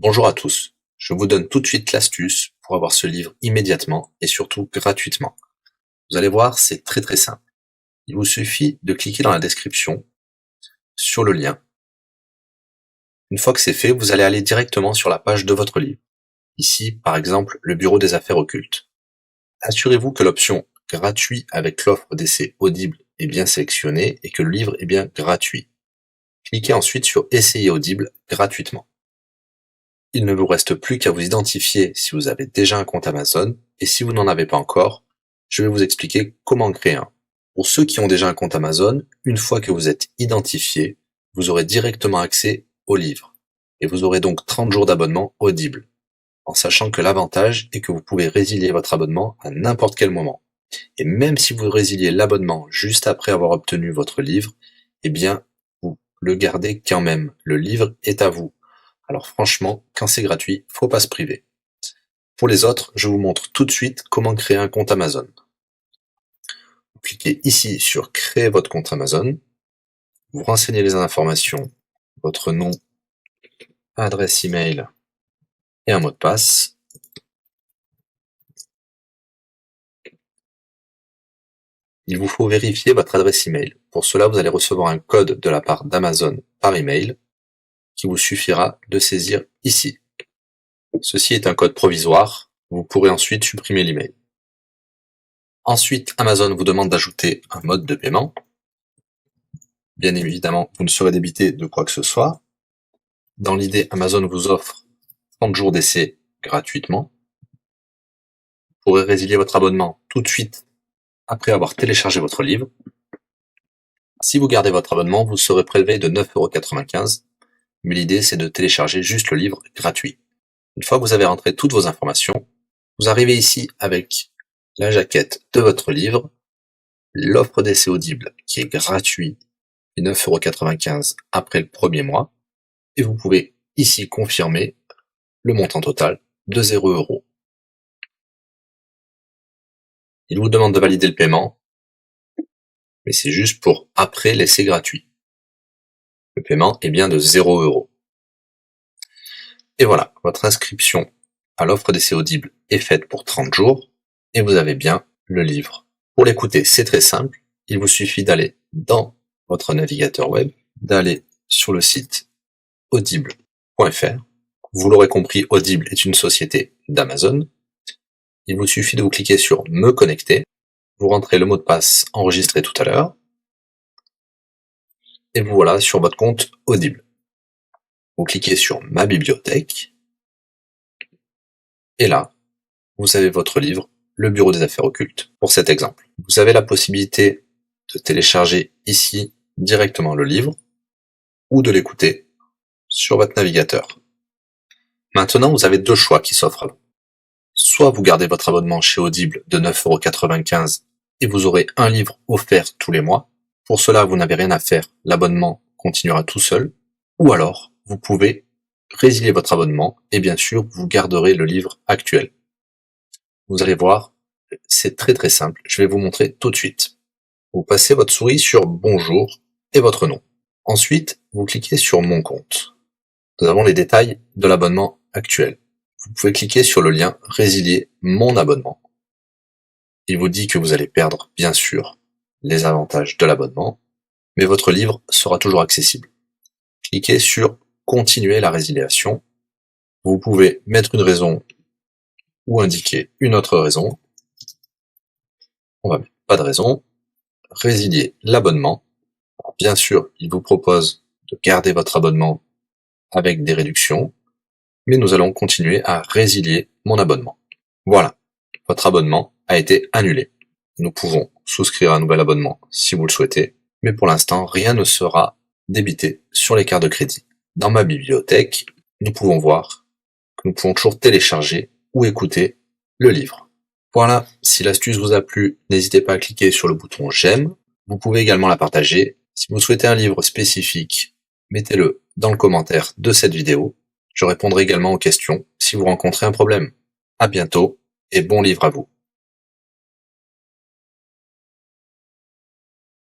Bonjour à tous, je vous donne tout de suite l'astuce pour avoir ce livre immédiatement et surtout gratuitement. Vous allez voir, c'est très simple. Il vous suffit de cliquer dans la description sur le lien. Une fois que c'est fait, vous allez aller directement sur la page de votre livre. Ici, par exemple, le bureau des affaires occultes. Assurez-vous que l'option gratuit avec l'offre d'essai Audible est bien sélectionnée et que le livre est bien gratuit. Cliquez ensuite sur Essayer Audible gratuitement. Il ne vous reste plus qu'à vous identifier si vous avez déjà un compte Amazon, et si vous n'en avez pas encore, je vais vous expliquer comment créer un. Pour ceux qui ont déjà un compte Amazon, une fois que vous êtes identifié, vous aurez directement accès au livre, et vous aurez donc 30 jours d'abonnement Audible, en sachant que l'avantage est que vous pouvez résilier votre abonnement à n'importe quel moment. Et même si vous résiliez l'abonnement juste après avoir obtenu votre livre, eh bien, vous le gardez quand même. Le livre est à vous. Alors franchement, quand c'est gratuit, faut pas se priver. Pour les autres, je vous montre tout de suite comment créer un compte Amazon. Vous cliquez ici sur créer votre compte Amazon. Vous renseignez les informations, votre nom, adresse email et un mot de passe. Il vous faut vérifier votre adresse email. Pour cela, vous allez recevoir un code de la part d'Amazon par email qui vous suffira de saisir ici. Ceci est un code provisoire. Vous pourrez ensuite supprimer l'email. Ensuite, Amazon vous demande d'ajouter un mode de paiement. Bien évidemment, vous ne serez débité de quoi que ce soit. Dans l'idée, Amazon vous offre 30 jours d'essai gratuitement. Vous pourrez résilier votre abonnement tout de suite après avoir téléchargé votre livre. Si vous gardez votre abonnement, vous serez prélevé de 9,95 €, mais l'idée c'est de télécharger juste le livre gratuit. Une fois que vous avez rentré toutes vos informations, vous arrivez ici avec la jaquette de votre livre, l'offre d'essai Audible qui est gratuit et 9,95 € après le premier mois, et vous pouvez ici confirmer le montant total de 0 €. Il vous demande de valider le paiement, mais c'est juste pour après l'essai gratuit. Le paiement est bien de 0 €. Et voilà, votre inscription à l'offre d'essai Audible est faite pour 30 jours, et vous avez bien le livre. Pour l'écouter, c'est très simple, il vous suffit d'aller dans votre navigateur web, d'aller sur le site audible.fr. Vous l'aurez compris, Audible est une société d'Amazon. Il vous suffit de vous cliquer sur Me connecter, vous rentrez le mot de passe enregistré tout à l'heure, et vous voilà sur votre compte Audible. Vous cliquez sur Ma bibliothèque, et là, vous avez votre livre, Le bureau des affaires occultes, pour cet exemple. Vous avez la possibilité de télécharger ici directement le livre, ou de l'écouter sur votre navigateur. Maintenant, vous avez deux choix qui s'offrent à vous. Soit vous gardez votre abonnement chez Audible de 9,95 € et vous aurez un livre offert tous les mois. Pour cela, vous n'avez rien à faire, l'abonnement continuera tout seul. Ou alors, vous pouvez résilier votre abonnement et bien sûr, vous garderez le livre actuel. Vous allez voir, c'est très simple, je vais vous montrer tout de suite. Vous passez votre souris sur Bonjour et votre nom. Ensuite, vous cliquez sur Mon compte. Nous avons les détails de l'abonnement actuel. Vous pouvez cliquer sur le lien Résilier mon abonnement. Il vous dit que vous allez perdre, bien sûr, les avantages de l'abonnement, mais votre livre sera toujours accessible. Cliquez sur Continuer la résiliation. Vous pouvez mettre une raison ou indiquer une autre raison. On va mettre pas de raison. Résilier l'abonnement. Bien sûr, il vous propose de garder votre abonnement avec des réductions, mais nous allons continuer à résilier mon abonnement. Voilà, votre abonnement a été annulé. Nous pouvons souscrire un nouvel abonnement si vous le souhaitez, mais pour l'instant, rien ne sera débité sur les cartes de crédit. Dans ma bibliothèque, nous pouvons voir que nous pouvons toujours télécharger ou écouter le livre. Voilà, si l'astuce vous a plu, n'hésitez pas à cliquer sur le bouton j'aime. Vous pouvez également la partager. Si vous souhaitez un livre spécifique, mettez-le dans le commentaire de cette vidéo. Je répondrai également aux questions si vous rencontrez un problème. À bientôt et bon livre à vous.